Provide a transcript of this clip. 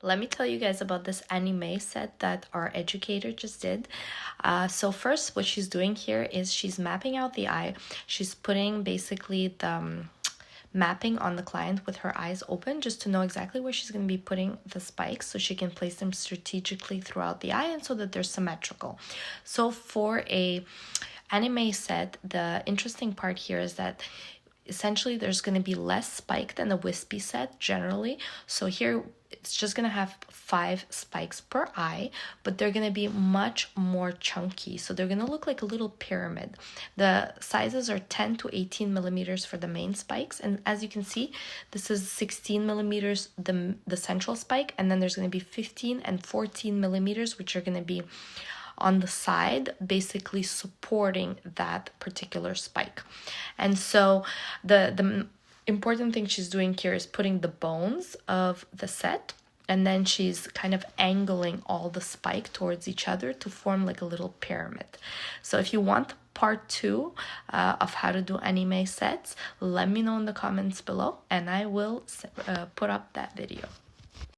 Let me tell you guys about this anime set that our educator just did. So first, what she's doing here is she's mapping out the eye. She's putting basically the mapping on the client with her eyes open, just to know exactly where she's going to be putting the spikes so she can place them strategically throughout the eye and so that they're symmetrical. So for a anime set, the interesting part here is that essentially there's going to be less spike than the wispy set generally. So here it's just going to have 5 spikes per eye, but they're going to be much more chunky. So they're going to look like a little pyramid. The sizes are 10 to 18 millimeters for the main spikes. And as you can see, this is 16 millimeters, the central spike. And then there's going to be 15 and 14 millimeters, which are going to be on the side, basically supporting that particular spike. And so the important thing she's doing here is putting the bones of the set, and then she's kind of angling all the spike towards each other to form like a little pyramid. So if you want part 2 of how to do anime sets, let me know in the comments below and I will put up that video.